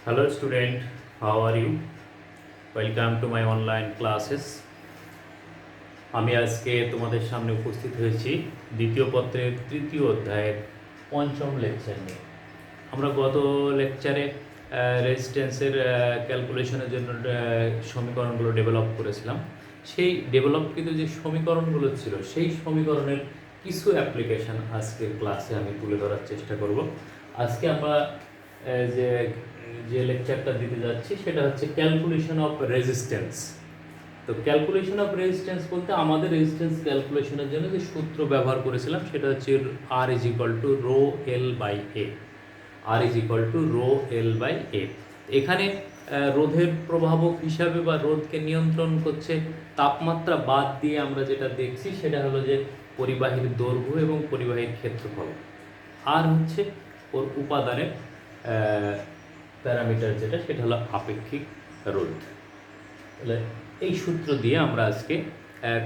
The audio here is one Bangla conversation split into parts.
Hello student, how are you? Welcome to my online classes. আমি আজকে তোমাদের সামনে উপস্থিত হয়েছি দ্বিতীয় পত্রের তৃতীয় অধ্যায়ের পঞ্চম লেকচার নিয়ে। আমরা গত লেকচারে রেজিস্ট্যান্সের ক্যালকুলেশনের জন্য সমীকরণগুলো ডেভেলপ করেছিলাম। সেই ডেভেলপকৃত যে সমীকরণগুলো ছিল সেই সমীকরণের কিছু অ্যাপ্লিকেশান আজকের ক্লাসে আমি তুলে ধরার চেষ্টা করব। আজকে আমরা যে লেকচারটা দিতে যাচ্ছি সেটা হচ্ছে ক্যালকুলেশন অফ রেজিস্ট্যান্স। তো ক্যালকুলেশন অফ রেজিস্ট্যান্স বলতে আমাদের রেজিস্ট্যান্স ক্যালকুলেশনের জন্য যে সূত্র ব্যবহার করেছিলাম সেটা হচ্ছে R is equal to rho L by A. R is equal to rho L by A. এখানে রোধের প্রভাবক হিসাবে বা রোধকে নিয়ন্ত্রণ করছে তাপমাত্রা বাদ দিয়ে আমরা যেটা দেখছি সেটা হলো যে পরিবাহীর দৈর্ঘ্য এবং পরিবাহীর ক্ষেত্রফল, আর হচ্ছে ওর উপাদানের প্যারামিটার যেটা সেটা হলো আপেক্ষিক রোধ। তাহলে এই সূত্র দিয়ে আমরা আজকে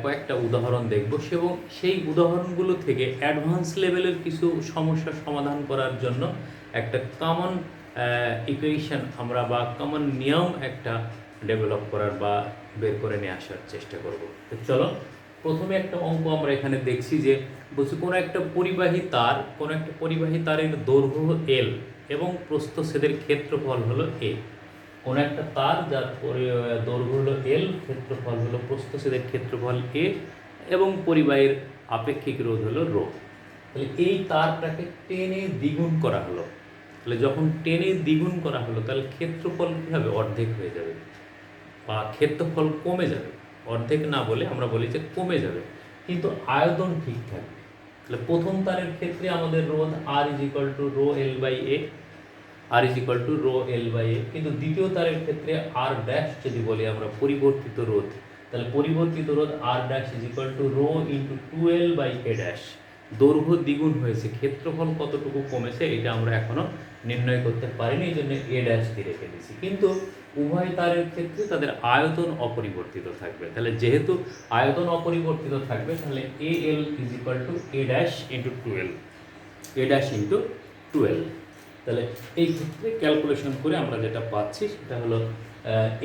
কয়েকটা উদাহরণ দেখব এবং সেই উদাহরণগুলো থেকে অ্যাডভান্স লেভেলের কিছু সমস্যার সমাধান করার জন্য একটা কমন ইকুয়েশন আমরা বা কমন নিয়ম একটা ডেভেলপ করার বা বের করে নিয়ে আসার চেষ্টা করব। তো চলো, প্রথমে একটা অঙ্ক আমরা এখানে দেখছি যে বলছি কোনো একটা পরিবাহী তারের দৈর্ঘ্য এল এবং প্রস্থচ্ছেদের ক্ষেত্রফল হলো এ। কোনো একটা তার যার দৈর্ঘ্য হলো এল, ক্ষেত্রফল হলো প্রস্থচ্ছেদের ক্ষেত্রফল এ এবং পরিবাহীর আপেক্ষিক রোধ হলো রো। তাহলে এই তারটাকে টেনে দ্বিগুণ করা হলো। তাহলে যখন টেনে দ্বিগুণ করা হলো তাহলে ক্ষেত্রফল কী হবে? অর্ধেক হয়ে যাবে বা ক্ষেত্রফল কমে যাবে। অর্ধেক না বলে আমরা বলি যে কমে যাবে, কিন্তু আয়তন ঠিক থাকবে। তাহলে প্রথম তারের ক্ষেত্রে আমাদের রোধ R is equal to rho L by A, R is equal to rho L by A. কিন্তু দ্বিতীয় তারের ক্ষেত্রে আর ড্যাশ যদি বলি আমরা পরিবর্তিত রোধ, তাহলে পরিবর্তিত রোধ R dash is equal to rho into 2L by A dash. দৈর্ঘ্য দ্বিগুণ হয়েছে, ক্ষেত্রফল কতটুকু কমেছে এটা আমরা এখনও নির্ণয় করতে পারিনি, এই জন্য এ ড্যাশ দিয়ে রেখে দিয়েছি। কিন্তু উভয় তারের ক্ষেত্রে তাদের আয়তন অপরিবর্তিত থাকবে। তাহলে যেহেতু আয়তন অপরিবর্তিত থাকবে তাহলে A L is equal to A dash into 2L, A dash into 2L। তাহলে এই ক্ষেত্রে ক্যালকুলেশন করে আমরা যেটা পাচ্ছি সেটা হলো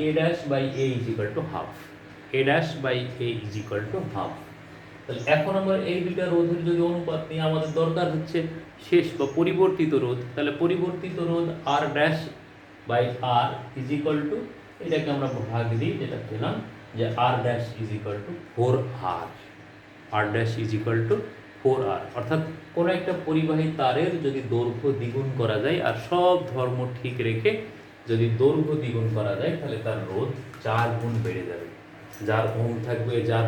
A dash by A is equal to half, A dash by A is equal to half. তাহলে এখন আমরা এই দুইটা রোধের যদি অনুপাত নিয়ে আমাদের দরকার হচ্ছে শেষ বা পরিবর্তিত রোধ, তাহলে পরিবর্তিত রোধ R dash by R is equal to, এটাকে আমরা ভাগ দিই, যেটা পেলাম যে R dash is equal to 4R, R dash is equal to 4R। অর্থাৎ কোনো একটা পরিবাহী তারের যদি দৈর্ঘ্য দ্বিগুণ করা যায় আর সব ধর্ম ঠিক রেখে যদি দৈর্ঘ্য দ্বিগুণ করা যায় তাহলে তার রোধ 4 গুণ বেড়ে যাবে। যার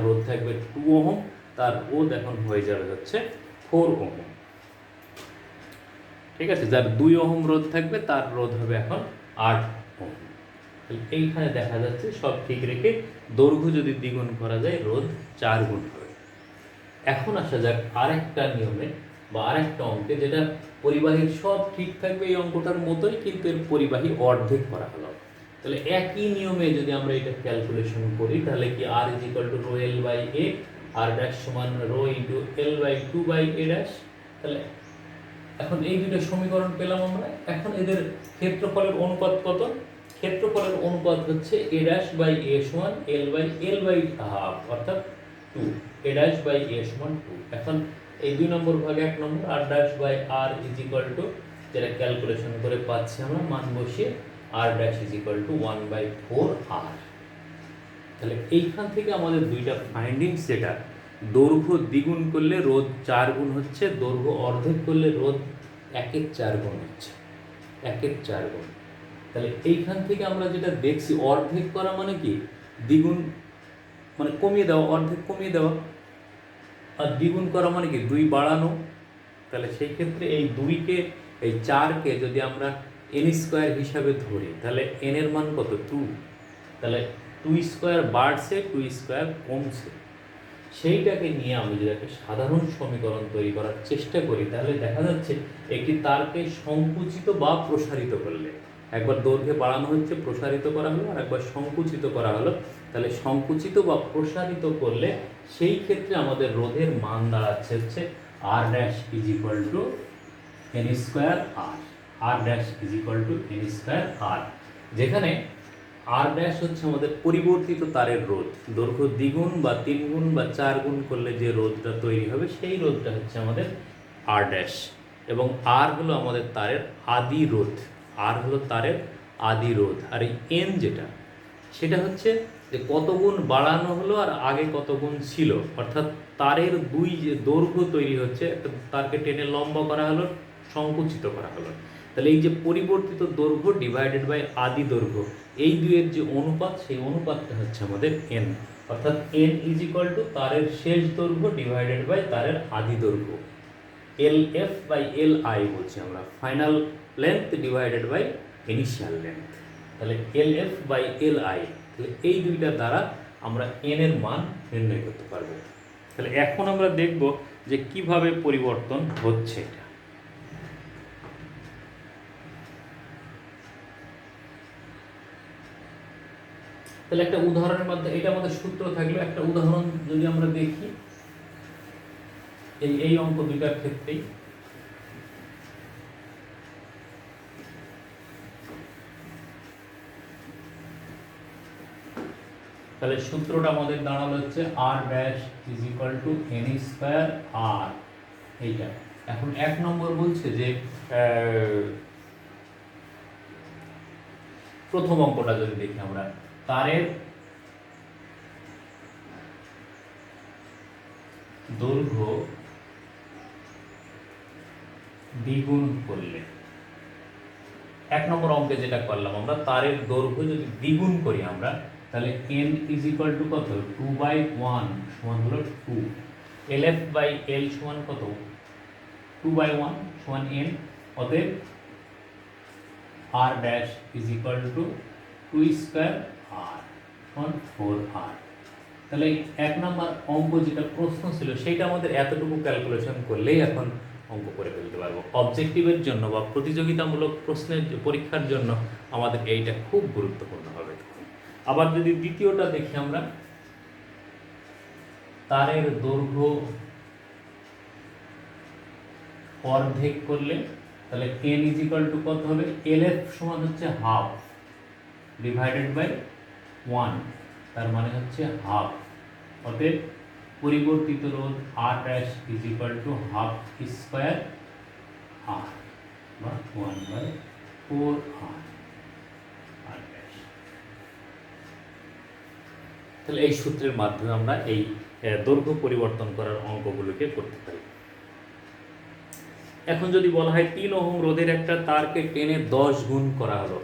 রোধ থাকবে 2 ওহম, তার রোধ এখন হয়ে যাবে হচ্ছে 4 ওহম। ঠিক আছে, যার 2 ওহম রোধ থাকবে তার রোধ হবে এখন 8 ওহম। এইখানে দেখা যাচ্ছে সব ঠিক রেখে দৈর্ঘ্য যদি দ্বিগুণ করা যায় রোধ 4 গুণ হবে। এখন আসা যাক আরেকটা নিয়মে বা আরেকটা অঙ্কে, যেটা পরিবাহীর সব ঠিক থাকবে এই অঙ্কটার মতোই, কিন্তু এর পরিবাহী অর্ধেক করা হলো। তাহলে একই নিয়মে যদি আমরা এটা ক্যালকুলেশন করি তাহলে কি R is equal to rho L by A, R dash সমান rho into L by 2 by A dash. তাহলে এখন এই দুটো সমীকরণ পেলাম আমরা। এখন এদের ক্ষেত্রফলের অনুপাত কত? ক্ষেত্রফলের অনুপাত হচ্ছে এ ড্যাশ বাই এ সমান এল বাই হাফ, অর্থাৎ 2, এ ড্যাশ বাই এ সমান 2। এখন এই 2 নম্বর ভাগে 1 নম্বর, R dash by R is equal to, যেটা ক্যালকুলেশন করে পাচ্ছি আমরা মান বসিয়ে, R dash is equal to 1/4R। তাহলে এইখান থেকে আমাদের দুইটা ফাইন্ডিংস, যেটা দৈর্ঘ্য দ্বিগুণ করলে রোধ 4 গুণ হচ্ছে, দৈর্ঘ্য অর্ধেক করলে রোধ 1/4 গুণ হচ্ছে, 1/4 গুণ। তাহলে এইখান থেকে আমরা যেটা দেখছি, অর্ধেক করা মানে কি? দ্বিগুণ মানে কমিয়ে দেওয়া, অর্ধেক কমিয়ে দেওয়া। আর দ্বিগুণ করা মানে কি? 2 বাড়ানো। তাহলে সেই ক্ষেত্রে এই 4কে যদি আমরা n স্কোয়ার হিসাবে ধরি তাহলে n এর মান কত? 2। তাহলে 2 স্কোয়ার বাড়ছে, 2 স্কোয়ার কমছে। সেইটাকে নিয়ে আমি যদি একটা সাধারণ সমীকরণ তৈরি করার চেষ্টা করি তাহলে দেখা যাচ্ছে একটি তারকে সংকুচিত বা প্রসারিত করলে, একবার দৈর্ঘ্যে বাড়ানো হচ্ছে, প্রসারিত করা হলো, আর একবার সংকুচিত করা হলো। তাহলে সংকুচিত বা প্রসারিত করলে সেই ক্ষেত্রে আমাদের রোধের মান দাঁড়াচ্ছে হচ্ছে R dash is equal to n square R. R dash is equal to N square R, যেখানে আর ড্যাশ হচ্ছে আমাদের পরিবর্তিত তারের রোধ, দৈর্ঘ্য দ্বিগুণ বা 3 গুণ বা 4 গুণ করলে যে রোধটা তৈরি হবে সেই রোধটা হচ্ছে আমাদের আর ড্যাশ, এবং আর হলো আমাদের তারের আদি রোধ, আর হলো তারের আদি রোধ। আর এই এন যেটা, সেটা হচ্ছে যে কত গুণ বাড়ানো হলো আর আগে কত গুণ ছিল, অর্থাৎ তারের দুই যে দৈর্ঘ্য তৈরি হচ্ছে, একটা তারকে টেনে লম্বা করা হলো, সংকুচিত করা হলো, তাহলে এই যে পরিবর্তিত দৈর্ঘ্য ডিভাইডেড বাই আদি দৈর্ঘ্য, এই দুইয়ের যে অনুপাত, সেই অনুপাতটা হচ্ছে আমাদের এন, অর্থাৎ এন ইজ ইকুয়াল টু তারের শেষ দৈর্ঘ্য ডিভাইডেড বাই তারের আদি দৈর্ঘ্য, L F by L I বলছি আমরা, final length divided by initial length. তাহলে L F by L I, তাহলে এই দুইটা দ্বারা আমরা এন এর মান নির্ণয় করতে পারবো। তাহলে এখন আমরা দেখব যে কিভাবে পরিবর্তন হচ্ছে এটা। তাহলে একটা উদাহরণের মধ্যে, এটা আমাদের সূত্র থাকলো, একটা উদাহরণ যদি আমরা দেখি এই অঙ্ক দুইটার ক্ষেত্রেই। তাহলে সূত্রটা আমাদের দাঁড়ালো হচ্ছে R dash is equal to N square R, এইটা। এখন 1 নম্বর বলছে যে প্রথম অঙ্কটা যদি দেখি আমরা, তারের দৈর্ঘ্য দ্বিগুণ করলে, 1 নম্বর অঙ্কে যেটা করলাম আমরা, তারের দৈর্ঘ্য যদি দ্বিগুণ করি আমরা, তাহলে n ইজ ইকুয়াল টু কত, 2/1 সমান হলো 2, lf বাই l সমান কত, 2/1 সমান n, অতএব r dash is equal two 2 square r সমান 4r। তাহলে 1 নম্বর অঙ্ক যেটা প্রশ্ন ছিল সেটা আমাদের এতটুকু ক্যালকুলেশন করলেই এখন অঙ্ক করে ফেলতে পারবো। অবজেক্টিভের জন্য বা প্রতিযোগিতামূলক প্রশ্নের পরীক্ষার জন্য আমাদের এইটা খুব গুরুত্বপূর্ণ হবে। আবার যদি দ্বিতীয়টা দেখি আমরা, তারের দৈর্ঘ্য অর্ধেক করলে, তাহলে n ইজ ইকুয়াল টু কত হবে, lf সমান হচ্ছে হাফ ডিভাইডেড বাই 1, তার মানে হচ্ছে হাফ, অতএব পরিবর্তিত রোধ r dash is equal to half square r বা 1/4r। তাহলে এই সূত্রের মাধ্যমে আমরা এই দৈর্ঘ্য পরিবর্তন করার অঙ্কগুলোকে করতে পারি। এখন যদি বলা হয় 3 ওহম রোধের একটা তারকে টেনে 10 গুণ করা হলো,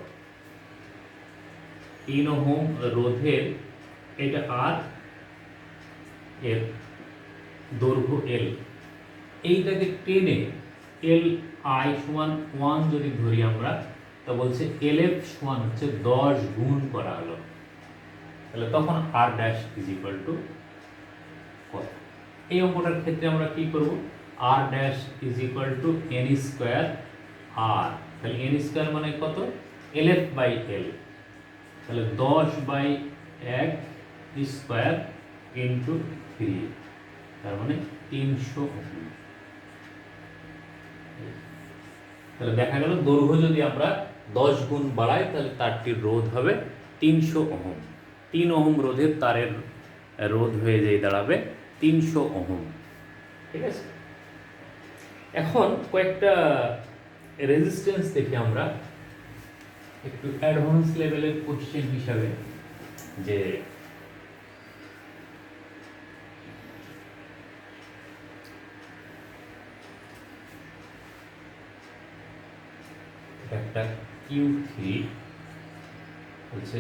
3 ওহম রোধের এটা আর, এর দৈর্ঘ্য এল, এইটাকে টেনে এল আই সমান 1 যদি ধরি আমরা, তা বলছে এল এফ সমান হচ্ছে 10 গুণ করা হলো, তাহলে তখন R dash is equal to কত। এই অঙ্কটার ক্ষেত্রে আমরা কি করব, R dash is equal to N square R, তাহলে এন স্কোয়ার মানে কত, এল এফ বাই এল, তাহলে 10/1 স্কোয়ার ইন্টু 3, তার মানে 300 ওহম। তাহলে দেখা গেল দৈর্ঘ্য যদি আমরা 10 গুণ বাড়াই তাহলে তারটির রোধ হবে 300 ওহম। 3 ওহম রোধের তারের রোধ হয়ে যায় দাঁড়াবে 300 ওহম। ঠিক আছে, এখন কয়েকটা রেজিস্ট্যান্স দেখি আমরা একটু অ্যাডভান্স লেভেলের কোশ্চেন হিসাবে, যে একটা Q3 বলছে,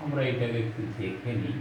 আমরা এটাকে একটু দেখে নিই।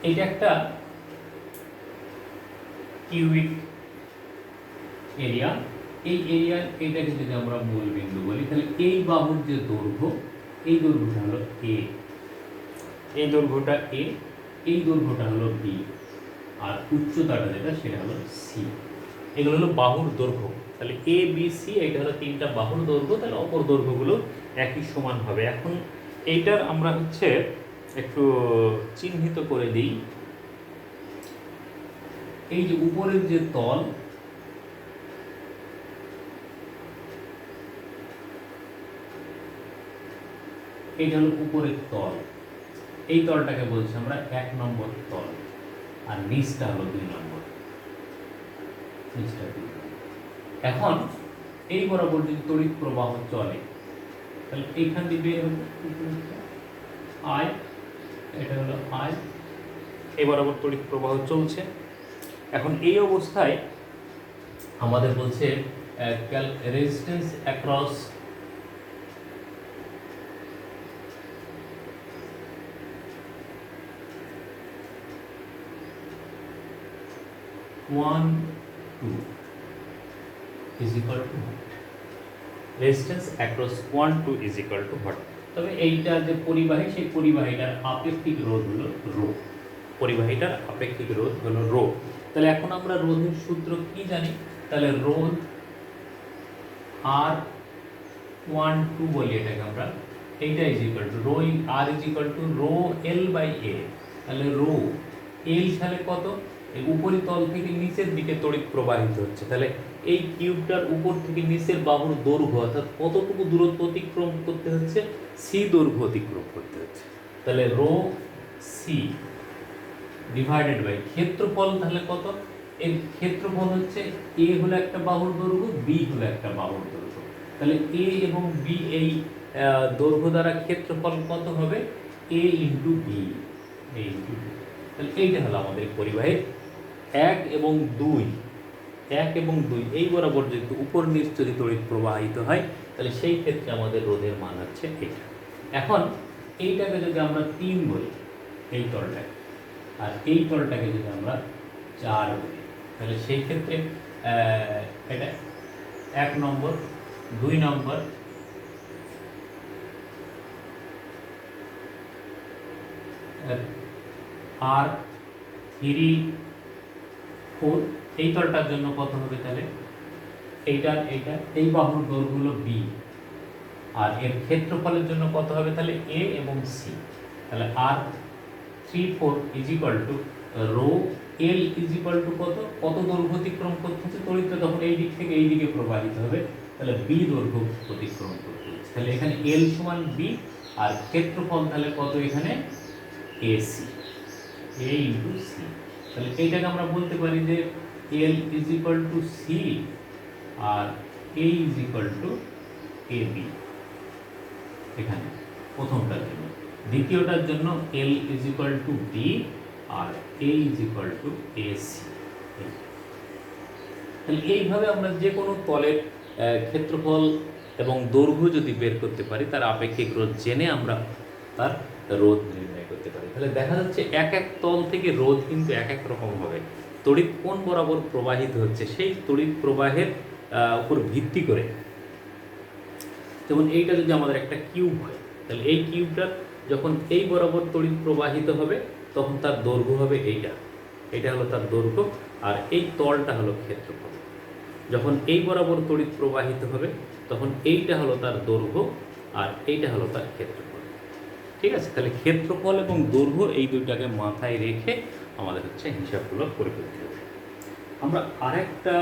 এইটা একটা কিউবিক এরিয়া। এই এরিয়া, এইটাকে যদি আমরা মূল বিন্দু বলি, তাহলে এই বাহুর যে দৈর্ঘ্য, এই দৈর্ঘ্যটা হলো এ, এই দৈর্ঘ্যটা এ, এই দৈর্ঘ্যটা হলো বি, আর উচ্চতাটা যেটা সেটা হলো সি। এগুলো হলো বাহুর দৈর্ঘ্য। তাহলে এ বি সি, এটা হলো তিনটা বাহুর দৈর্ঘ্য। তাহলে অপর দৈর্ঘ্যগুলো একই সমান হবে। এখন এইটার আমরা হচ্ছে একটু চিহ্নিত করে দিই। এই যে উপরের যে তল, এইটা হলো উপরের তল, এই তলটাকে বলছি আমরা 1 নম্বর তল, আর নিচটা হলো 2 নম্বর, নিচটা 2 নম্বর। এখন এই বরাবর যদি তড়িৎ প্রবাহ চলে, তাহলে এইখান দিয়ে বের হবে আই, এটা হলো আই, এই বরাবর তড়িৎ প্রবাহ চলছে। এখন এই অবস্থায় আমাদের বলছে resistance across one two is equal to what? Resistance across 1 2 is equal to what? তবে এইটা যে পরিবাহী, সেই পরিবাহীটার আপেক্ষিক রোধ হলো রো, পরিবাহীটার আপেক্ষিক রোধ হলো রো। তাহলে এখন আমরা রোধের সূত্র কি জানি? তাহলে রোধ আর 1 2 বলি এটাকে আমরা, এইটা is equal to rho, R is equal to rho L by A. তাহলে রো এল সালে কত? এই উপরিতল থেকে নিচের দিকে তড়িৎ প্রবাহিত হচ্ছে। তাহলে এই কিউবটার উপর থেকে নিচের বাহুর দৈর্ঘ্য, অর্থাৎ কতটুকু দূরত্ব অতিক্রম করতে হচ্ছে? সি দৈর্ঘ্য অতিক্রম করতে হচ্ছে। তাহলে রো সি ডিভাইডেড বাই ক্ষেত্রফল, তাহলে কত? এর ক্ষেত্রফল হচ্ছে এ হলো একটা বাহুর দৈর্ঘ্য, বি হলো একটা বাহুর দৈর্ঘ্য। তাহলে এ এবং বি এই দৈর্ঘ্য দ্বারা ক্ষেত্রফল কত হবে? এ ইন্টু বি, এ ইন্টু বি। তাহলে এইটা হলো আমাদের পরিবাহীর 1 এবং 2, 1 এবং 2 এই বরাবর যদি উপর নিচ যদি তড়িৎ প্রবাহিত হয়, তাহলে সেই ক্ষেত্রে আমাদের রোধের মান হচ্ছে এটা। এখন এইটাকে যদি আমরা 3 বলি, এই তলটাকে, আর এই তলটাকে যদি আমরা 4 বলি, তাহলে সেই ক্ষেত্রে এটা 1 নম্বর, 2 নম্বর, আর 3 4, এই তলটার জন্য কত হবে? তাহলে এইটা এই বাহুর দৈর্ঘ্য হলো বি, আর এর ক্ষেত্রফলের জন্য কত হবে? তাহলে এ এবং সি। তাহলে আর 3 4 is equal to rho L is equal to কত? কত দৈর্ঘ্য অতিক্রম করতে হচ্ছে? তড়িৎ যখন এই দিক থেকে এই দিকে প্রবাহিত হবে, তাহলে বি দৈর্ঘ্য অতিক্রম করতে হচ্ছে। তাহলে এখানে এল সমান বি, আর ক্ষেত্রফল তাহলে কত? এখানে এসি, এ ইন্টু সি। তাহলে এইটাকে আমরা বলতে পারি যে L is equal to C, আর A is equal to A B. এখানে প্রথমটার জন্য, দ্বিতীয়টার জন্য L is equal to B, আর A is equal to AC. তাহলে এইভাবে আমরা যে কোনো তলের ক্ষেত্রফল এবং দৈর্ঘ্য যদি বের করতে পারি, তার আপেক্ষিক রোধ জেনে আমরা তার রোধ নির্ণয় করতে পারি। তাহলে দেখা যাচ্ছে এক এক তল থেকে রোধ কিন্তু এক এক রকম হবে। তড়িৎ কোন বরাবর প্রবাহিত হচ্ছে সেই তড়িৎ প্রবাহের উপর ভিত্তি করে, যেমন এইটা যদি আমাদের একটা কিউব হয়, তাহলে এই কিউবটার যখন এই বরাবর তড়িৎ প্রবাহিত হবে, তখন তার দৈর্ঘ্য হবে এইটা, এটা হলো তার দৈর্ঘ্য, আর এই তলটা হলো ক্ষেত্রফল। যখন এই বরাবর তড়িৎ প্রবাহিত হবে, তখন এইটা হলো তার দৈর্ঘ্য, আর এইটা হলো তার ক্ষেত্রফল। ঠিক আছে? তাহলে ক্ষেত্রফল এবং দৈর্ঘ্য এই দুইটাকে মাথায় রেখে আমাদের হচ্ছে হিসাবগুলো করে ফেলতে হবে। আমরা আরেকটা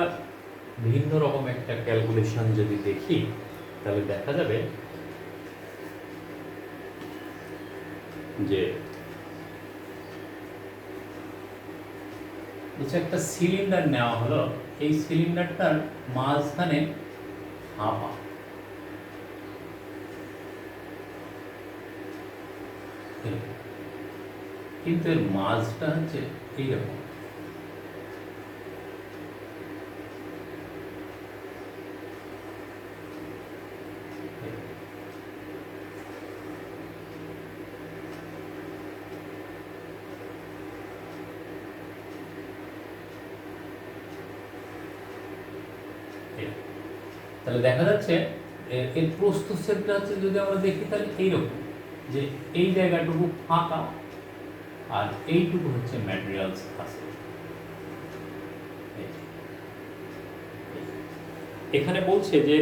ভিন্ন রকম একটা ক্যালকুলেশন যদি দেখি, তাহলে দেখা যাবে যে একটা সিলিন্ডার নেওয়া হলো, এই সিলিন্ডারটার মাঝখানে ফাঁপা, কিন্তু এর মাঝটা হচ্ছে এইরকম। তাহলে দেখা যাচ্ছে এর প্রস্থচ্ছেদটা হচ্ছে যদি আমরা দেখি তাহলে এইরকম, যে এই জায়গাটুকু ফাঁকা আর এইটুকু হচ্ছে ম্যাটেরিয়ালস আছে। এখানে বলছে যে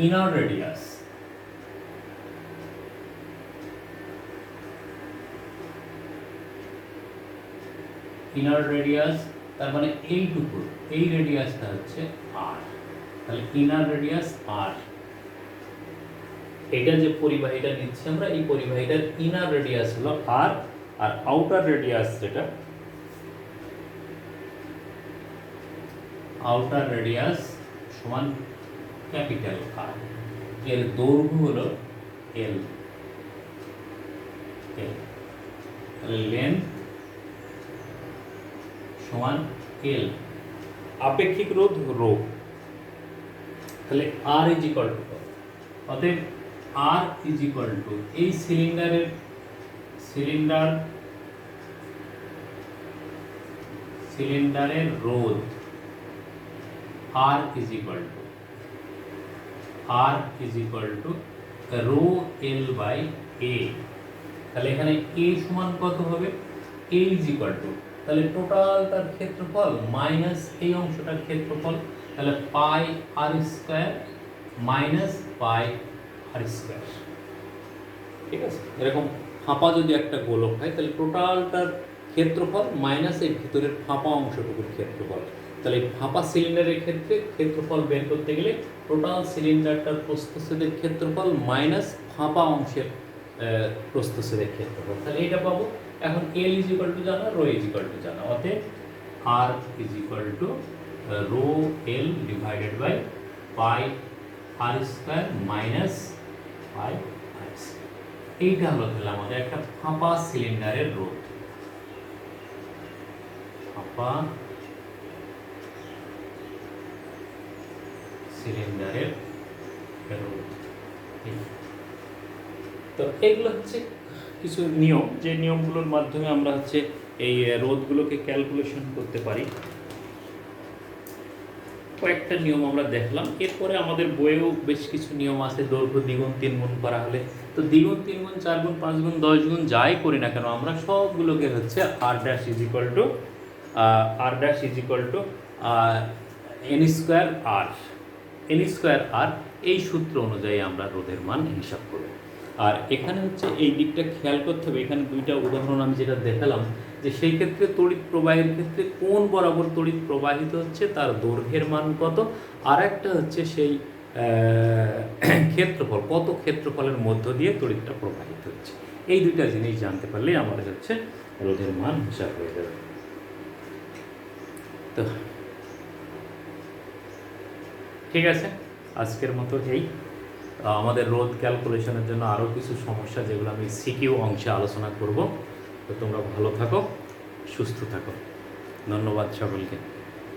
ইনার রেডিয়াস, ইনার রেডিয়াস তার মানে এইটুকু, এই রেডিয়াসটা হচ্ছে আর, তাহলে ইনার রেডিয়াস আর, এটা যে পরিবাহীটা নিচ্ছি আমরা, এই পরিবাহীটার ইনার রেডিয়াস হলো আর, আর আউটার রেডিয়াস যেটা, আউটার রেডিয়াস সমান ক্যাপিটাল আর, এর দৈর্ঘ্য হলো এল, তাহলে লেন্থ সমান এল, আপেক্ষিক রোধ রো, তাহলে আর ইজ ইকুয়াল টু, অতএব আর ইজ ইকুয়াল টু এই সিলিন্ডারের রোধ R is equal to rho L by A, তাহলে এখানে এ সমান কত হবে, এ ইজ ইকুয়াল টু, তাহলে টোটাল তার ক্ষেত্রফল মাইনাস এই অংশটার ক্ষেত্রফল, তাহলে pi R square minus pi R square. ঠিক আছে, এরকম ফাঁপা যদি একটা গোলক হয় তাহলে টোটাল তার ক্ষেত্রফল মাইনাস এর ভিতরের ফাঁপা অংশটুকুর ক্ষেত্রফল, তাহলে ফাঁপা সিলিন্ডারের ক্ষেত্রে ক্ষেত্রফল বের করতে গেলে টোটাল সিলিন্ডারটার প্রস্থচ্ছেদের ক্ষেত্রফল মাইনাস ফাঁপা অংশের প্রস্থচ্ছেদের ক্ষেত্রফল, তাহলে এটা পাবো। এখন এল ইজ ইকুয়াল টু জানা, রো ইজ ইকুয়াল টু জানা, অতএব R is equal to rho L divided by pi R square minus pi R square. এইটা হলো তাহলে আমাদের একটা ফাঁপা সিলিন্ডারের রোধ, ফাঁপা সিলিন্ডারের রোধ। তো এগুলো হচ্ছে কিছু নিয়ম, যে নিয়মগুলোর মাধ্যমে আমরা হচ্ছে এই রোধগুলোকে ক্যালকুলেশন করতে পারি। কয়েকটা নিয়ম আমরা দেখলাম, এরপরে আমাদের বইয়েও বেশ কিছু নিয়ম আছে, দৈর্ঘ্য দ্বিগুণ তিনগুণ করা হলে, তো দ্বিগুণ তিনগুণ চারগুণ পাঁচগুণ দশগুণ যাই করি না কেন আমরা সবগুলোকে হচ্ছে R dash is equal to N square R এই সূত্র অনুযায়ী আমরা রোধের মান হিসাব করব। আর এখানে হচ্ছে এই দিকটা খেয়াল করতে হবে, এখানে দুইটা উদাহরণ আমি যেটা দেখালাম, যে সেই ক্ষেত্রে তড়িৎ প্রবাহের ক্ষেত্রে কোন বরাবর তড়িৎ প্রবাহিত হচ্ছে তার দৈর্ঘ্যের মান কত, আর একটা হচ্ছে সেই ক্ষেত্রফল, কত ক্ষেত্রফলের মধ্য দিয়ে তড়িৎটা প্রবাহিত হচ্ছে। এই দুইটা জিনিস জানতে পারলেই আমাদের হচ্ছে রোধের মান হিসাব হয়ে যাবে। তো ঠিক আছে, আজকের মতো এই আমাদের রোধ ক্যালকুলেশনের জন্য আরও কিছু সমস্যা যেগুলো আমি সিকিউ অংশে আলোচনা করব। তো তোমরা ভালো থাকো, সুস্থ থাকো, ধন্যবাদ সকলকে।